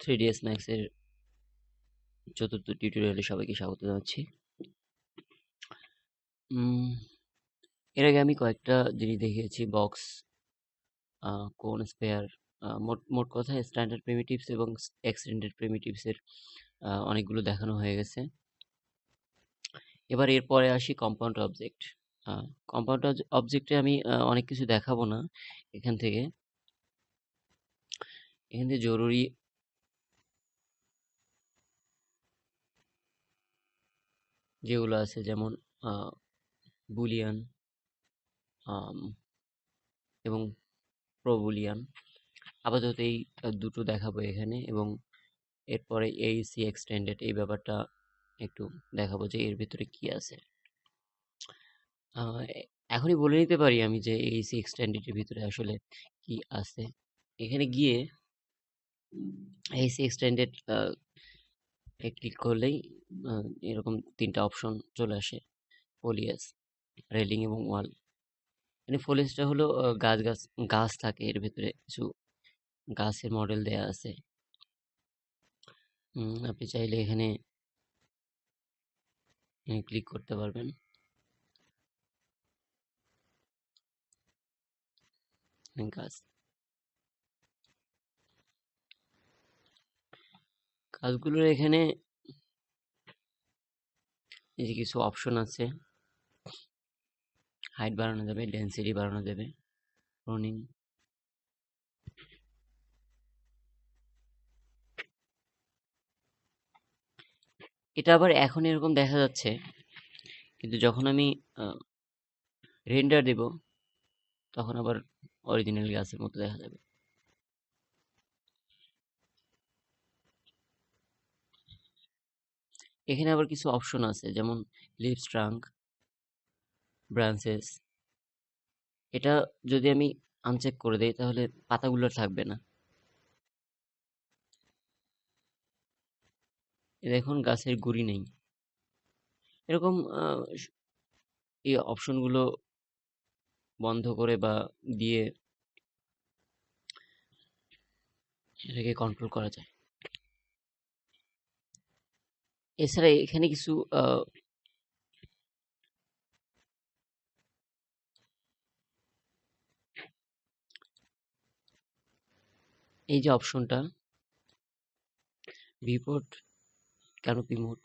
3ds Max এর চতুর্থ টিউটোরিয়ালে সবাইকে স্বাগত জানাচ্ছি। এর আগে আমি কয়েকটা জিনিস দেখিয়েছি, বক্স, কোন, স্পেয়ার, মোট কথা স্ট্যান্ডার্ড প্রিমিটিভস এবং এক্সটেন্ডেড প্রিমিটিভস এর অনেকগুলো দেখানো হয়ে গেছে। এবার এরপরে আসি কম্পাউন্ড অবজেক্ট। কম্পাউন্ড অবজেক্টে আমি অনেক কিছু দেখাবো না এখান থেকে জরুরি যেগুলো আছে, যেমন বুলিয়ান এবং প্রোবুলিয়ান, আপাতত এই দুটো দেখাবো এখানে, এবং এরপরে এইসি এক্সটেন্ডেড এই ব্যাপারটা একটু দেখাবো যে এর ভিতরে কি আছে। এখনই বলে নিতে পারি আমি যে এইসি এক্সটেন্ডেড এর ভিতরে আসলে কি আছে। এখানে গিয়ে এইসি এক্সটেন্ডেড ক্লিক করলেই এরকম তিনটা অপশন চলে আসে: ফোলিয়াস, রেলিং এবং ওয়াল। মানে ফোলিয়াসটা হলো গাছ থাকে, এর ভিতরে কিছু গাছের মডেল দেয়া আছে। আপনি চাইলে এখানে ক্লিক করতে পারবেন। গাছগুলোর এখানে এই যে কিছু অপশন আছে, হাইট বাড়ানো যাবে, ডেন্সিটি বাড়ানো যাবে, প্রুনিং। এটা আবার এখন এরকম দেখা যাচ্ছে, কিন্তু যখন আমি রেন্ডার দেব তখন আবার অরিজিনাল গাছের মতো দেখা যাবে। এখানে আবার কিছু অপশন আছে, যেমন লিভস, ট্রাঙ্ক, ব্রাঞ্চেস। এটা যদি আমি আনচেক করে দেই তাহলে পাতাগুলো থাকবে না। দেখুন গাছের গুড়ি নেই। এরকম এই অপশনগুলো বন্ধ করে বা দিয়ে এটাকে কন্ট্রোল করা যায়। এছাড়া এখানে কিছু এই যে অপশনটা ভিউপোর্ট ক্যানোপি মোড,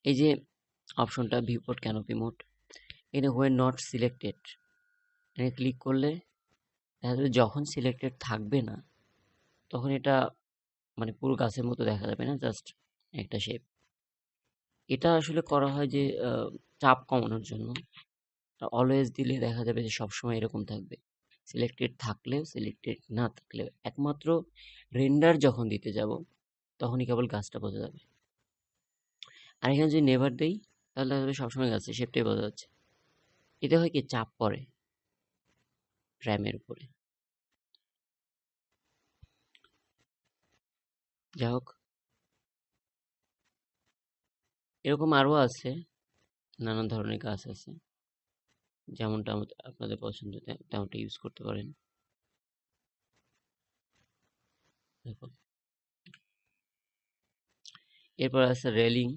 এই যে অপশনটা ভিউপোর্ট ক্যানোপি মোড, এটা হোয়েন নট সিলেক্টেড, এখানে ক্লিক করলে দেখা যাবে যখন সিলেক্টেড থাকবে না তখন এটা মানে পুরো গাছের মতো দেখা যাবে না, জাস্ট একটা শেপ। এটা আসলে করা হয় যে চাপ কমানোর জন্য। অলওয়েজ দিলে দেখা যাবে যে সবসময় এরকম থাকবে, সিলেক্টেড থাকলেও সিলেক্টেড না থাকলেও। একমাত্র রেন্ডার যখন দিতে যাব তখনই কেবল গাছটা বোঝা যাবে। আর এখানে যদি নেভার দেই তাহলে দেখা যাবে সবসময় গাছের শেপটাই বোঝা যাচ্ছে। এতে হয় কি, চাপ পড়ে র্যামের উপরে। যাই হোক, এরকম আরও আছে, নানান ধরনের গাছ আছে, যেমনটা আপনাদের পছন্দ তেমনটা ইউজ করতে পারেন। দেখুন, এরপর আছে রেলিং।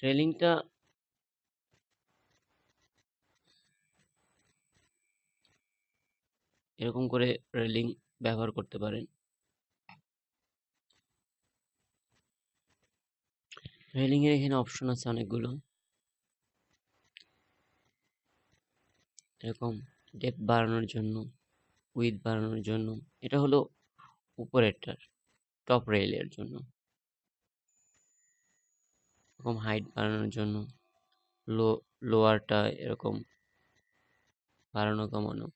রেলিংটা এরকম করে রেলিং ব্যবহার করতে পারেন। রেলিং এর এখানে অপশন আছে অনেকগুলো, এরকম ডেপথ বাড়ানোর জন্য, উইথ বাড়ানোর জন্য। এটা হলো উপরেরটার, টপ রেলের জন্য। এরকম হাইট বাড়ানোর জন্য, লোয়ারটা এরকম বাড়ানো কমানো।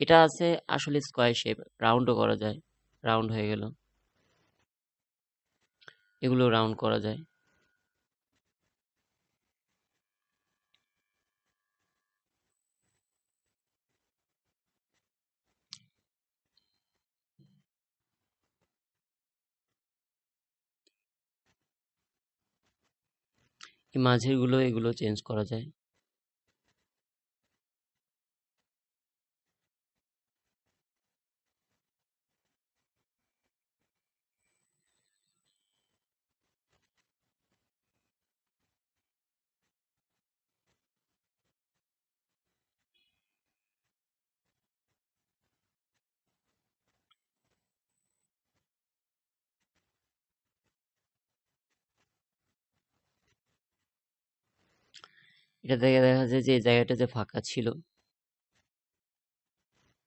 এটা আছে আসলে স্কোয়ার শেপ, রাউন্ডও করা যায়, রাউন্ড হয়ে গেল, এগুলো রাউন্ড করা যায়। এই মাঝের গুলো এগুলো চেঞ্জ করা যায়। এটা থেকে দেখা যায় যে এই জায়গাটা যে ফাঁকা ছিল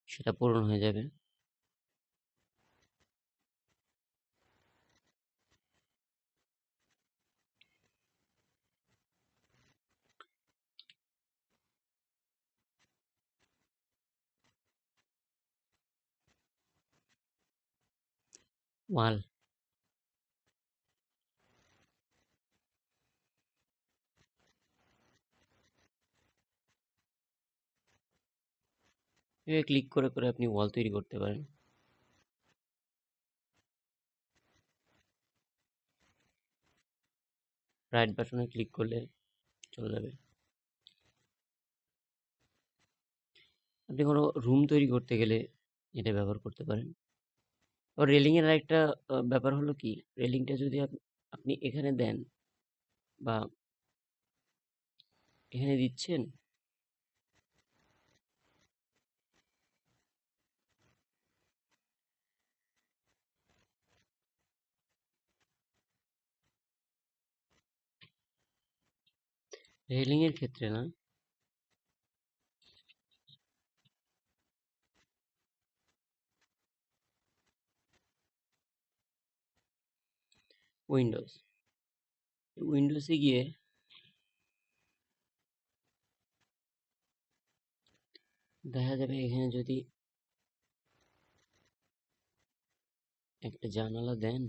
সেটা পূরণ হয়ে যাবে। ওয়াল এভাবে ক্লিক করে করে আপনি ওয়াল তৈরি করতে পারেন। রাইট বাটনে ক্লিক করলে চলে যাবে। আপনি কোনো রুম তৈরি করতে গেলে এটা ব্যবহার করতে পারেন। আর রেলিং এর আরেকটা ব্যাপার হলো কি, রেলিংটা যদি আপনি এখানে দেন বা এখানে দিচ্ছেন, রেলিং এর ক্ষেত্রে না, উইন্ডোজ, উইন্ডোজে গিয়ে দেখা যাবে এখানে যদি একটা জানালা দেন,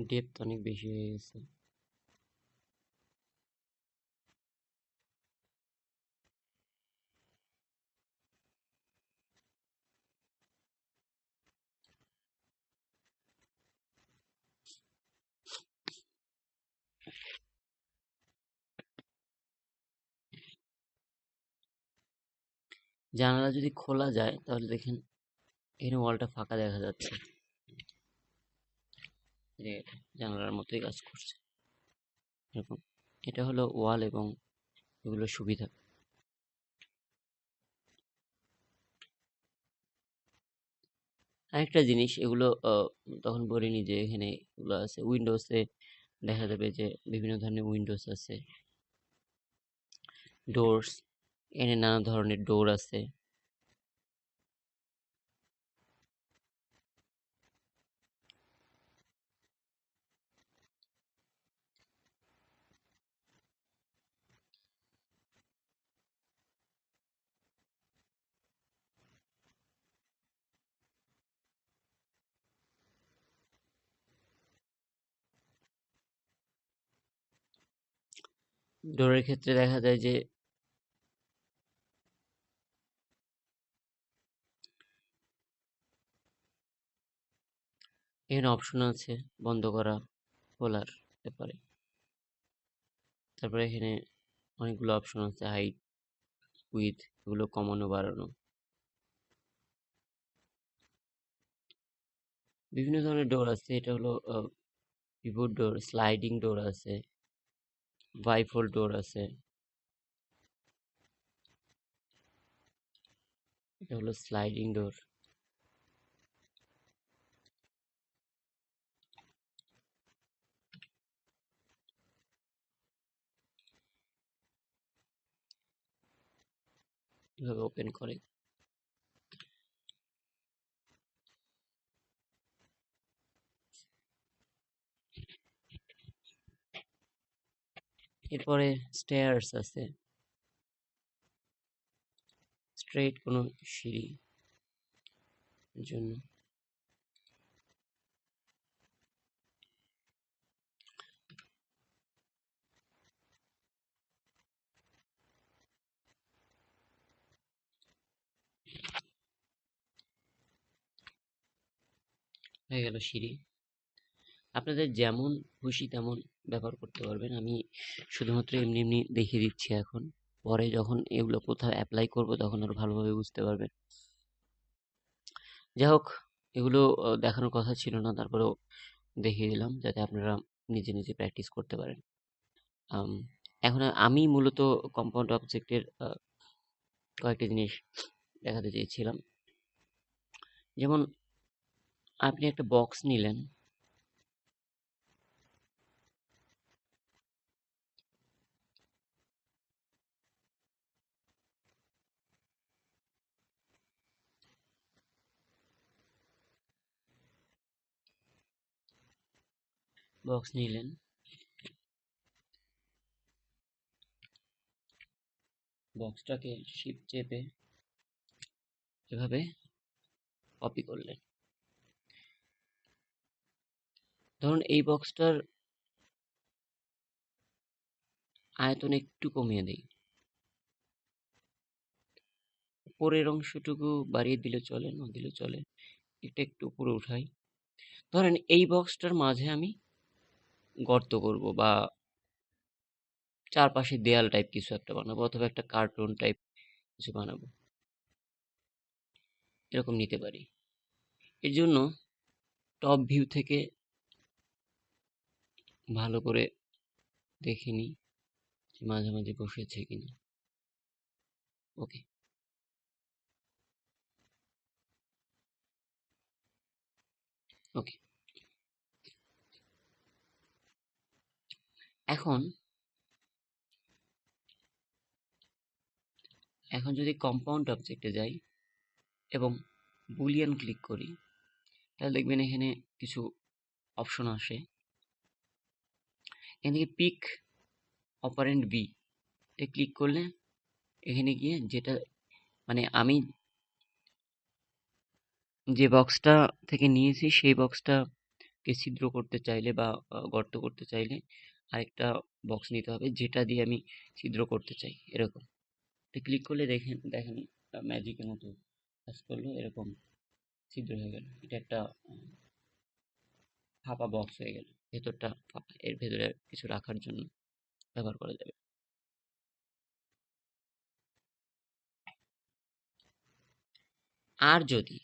ডেপথ অনেক বেশি হয়ে গেছে। জানালা যদি খোলা যায় তাহলে দেখেন এখানে ওয়ালটা ফাঁকা দেখা যাচ্ছে, যে জানালার মতোই কাজ করছে এরকম। এটা হলো ওয়াল এবং এগুলোর সুবিধা। আরেকটা জিনিস, এগুলো তখন বলিনি যে এখানে এগুলো আছে উইন্ডোজে, দেখা যাবে যে বিভিন্ন ধরনের উইন্ডোজ আছে, ডোরস, এখানে নানা ধরনের ডোর আছে। ডোরের ক্ষেত্রে দেখা যায় যে এখানে অপশন আছে বন্ধ করা, খোলার ব্যাপারে। তারপরে এখানে অনেকগুলো অপশন আছে, হাইট, উইথ, এগুলো কমানো বাড়ানো। বিভিন্ন ধরনের ডোর আছে। এটা হলো পিভট ডোর, স্লাইডিং ডোর আছে, বাইফোল্ড ডোর আছে। এটা হলো স্লাইডিং ডোর। এভাবে ওপেন করে। এরপরে স্টেয়ার্স আছে, স্ট্রেট কোনো সিঁড়ি জন্য। হয়ে গেল সিঁড়ি। আপনাদের যেমন খুশি তেমন ব্যবহার করতে পারবেন। আমি শুধুমাত্র এমনি এমনি দেখিয়ে দিচ্ছি এখন, পরে যখন এগুলো কোথাও অ্যাপ্লাই করব তখন আরো ভালোভাবে বুঝতে পারবেন। যাই হোক, এগুলো দেখানোর কথা ছিল না, তারপরেও দেখিয়ে দিলাম যাতে আপনারা নিজে নিজে প্র্যাকটিস করতে পারেন। আম, এখন আমি মূলত কম্পাউন্ড অবজেক্টের কয়েকটা জিনিস দেখাতে চেয়েছিলাম। যেমন আপনি একটা বক্স নিলেন, বক্সটাকে শিফট চেপে এভাবে কপি করলেন। ধরুন এই বক্সটার আয়তন একটু কমিয়ে দেই, উপরের অংশটুকু বাড়িয়ে দিলে চলে, না দিলে চলে, এটা একটু উপরে উঠাই। ধরেন এই বক্সটার মাঝে আমি গর্ত করব বা চারপাশে দেয়াল টাইপ কিছু একটা বানাবো, অথবা একটা কার্টুন টাইপ কিছু বানাবো, এরকম নিতে পারি। এর জন্য টপ ভিউ থেকে ভালো করে দেখে নিই যে মাঝামাঝি বসেছে কিনা। ওকে, ওকে। এখন এখন যদি কম্পাউন্ড অবজেক্টে যাই এবং বুলিয়ান ক্লিক করি, তাহলে দেখবেন এখানে কিছু অপশন আসে। এখান থেকে pick operant B A click করলে এখানে গিয়ে যেটা, মানে আমি যে বক্সটা থেকে নিয়েছি সেই বক্সটাকে ছিদ্র করতে চাইলে বা গর্ত করতে চাইলে আরেকটা বক্স নিতে হবে যেটা দিয়ে আমি ছিদ্র করতে চাই, এরকম। ক্লিক করলে দেখেন দেখেন ম্যাজিকের মতো কাজ করলো, এরকম ছিদ্র হয়ে গেল। এটা একটা ফাঁপা বক্স হয়ে গেল, ভেতরটা ফাঁপা, এর ভেতরে কিছু রাখার জন্য ব্যবহার করা যাবে। আর যদি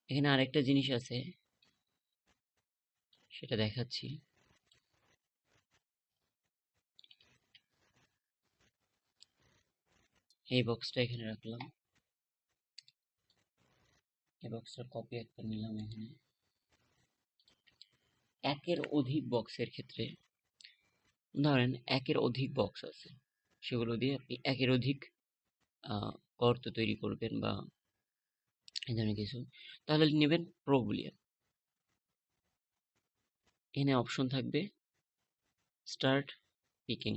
এখানে আরেকটা জিনিস আছে, সেটা দেখাচ্ছি। এই বক্সটা এখানে রাখলাম, এই বক্সটার কপি একটা নিলাম। এখানে একের অধিক বক্সের ক্ষেত্রে, ধরেন একের অধিক বক্স আছে, সেগুলো দিয়ে আপনি একের অধিক গর্ত তৈরি করবেন বা এই ধরনের কিছু, তাহলে নেবেন প্রো বুলিয়ান। এখানে অপশন থাকবে স্টার্ট পিকিং,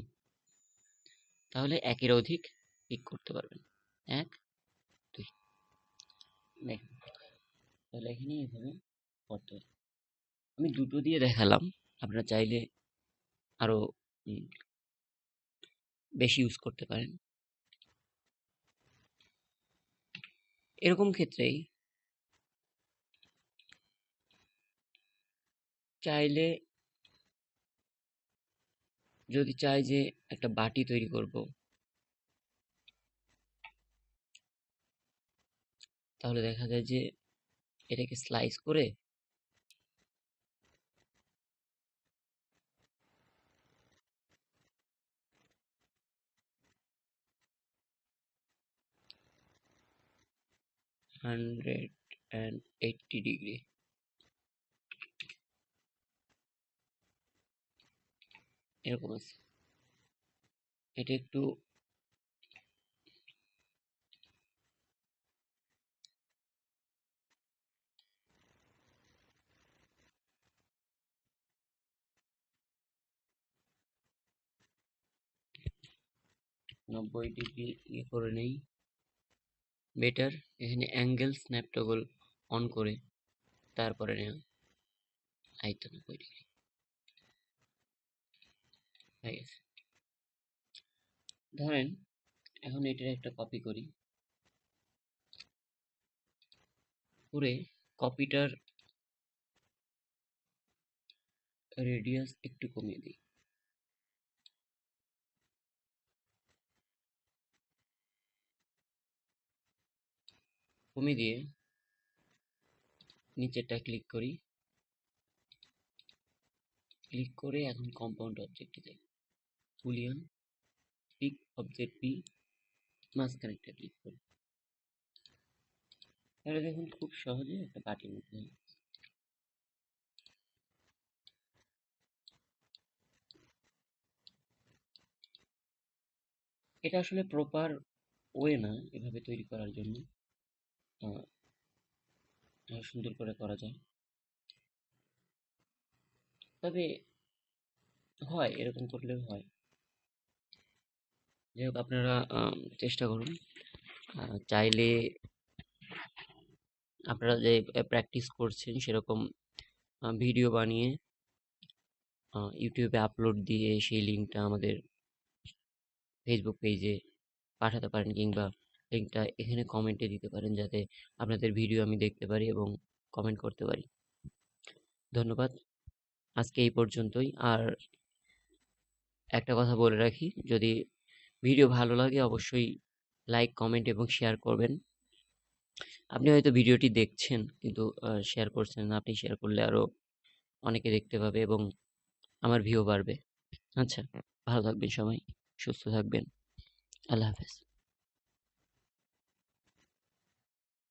তাহলে একের অধিক পিক করতে পারবেন। এক, দুই, দেখেন, তাহলে এখানে এইভাবে করতে হবে। আমি দুটো দিয়ে দেখালাম, আপনারা চাইলে আরো উম, বেশি ইউজ করতে পারেন। এরকম ক্ষেত্রেই চাইলে, যদি চাই যে একটা বাটি তৈরি করব, তাহলে দেখা যায় যে এটাকে স্লাইস করে 180 ডিগ্রি এরকম আছে। এটা একটু 90 ডিগ্রি ইয়ে করে নেই, বেটার। এখানে অ্যাঙ্গেল স্ন্যাপ টগল অন করে তারপরে নেওয়া, এই তো 90 ডিগ্রি হয়ে গেছে। ধরেন এখন এটার একটা কপি করি, করে কপিটার রেডিয়াস একটু কমিয়ে দিই। কমিয়ে দিয়ে নিচেরটা ক্লিক করি, ক্লিক করে এখন কম্পাউন্ড অবজেক্টে যাই, বুলিয়ান পিক অবজেক্ট বি, মাঝখানে একটা ক্লিক করি, তাহলে দেখুন খুব সহজে একটা পাটির মধ্যে হয়ে গেছে। এটা আসলে প্রপার ওয়ে না এভাবে তৈরি করার জন্য, সুন্দর করে করা যায়, তবে হয় এরকম করলেও হয়। যাই হোক, আপনারা চেষ্টা করুন। চাইলে আপনারা যে প্র্যাকটিস করছেন সেরকম ভিডিও বানিয়ে ইউটিউবে আপলোড দিয়ে সেই লিঙ্কটা আমাদের ফেসবুক পেজে পাঠাতে পারেন, কিংবা লিঙ্কটা এখানে কমেন্টে দিতে পারেন, যাতে আপনাদের ভিডিও আমি দেখতে পারি এবং কমেন্ট করতে পারি। ধন্যবাদ, আজকে এই পর্যন্তই। আর একটা কথা বলে রাখি, যদি ভিডিও ভালো লাগে অবশ্যই লাইক, কমেন্ট এবং শেয়ার করবেন। আপনি হয়তো ভিডিওটি দেখছেন কিন্তু শেয়ার করছেন না, আপনি শেয়ার করলে আরও অনেকে দেখতে পাবে এবং আমার ভিউ বাড়বে। আচ্ছা, ভালো থাকবেন সবাই, সুস্থ থাকবেন। আল্লাহ হাফেজ।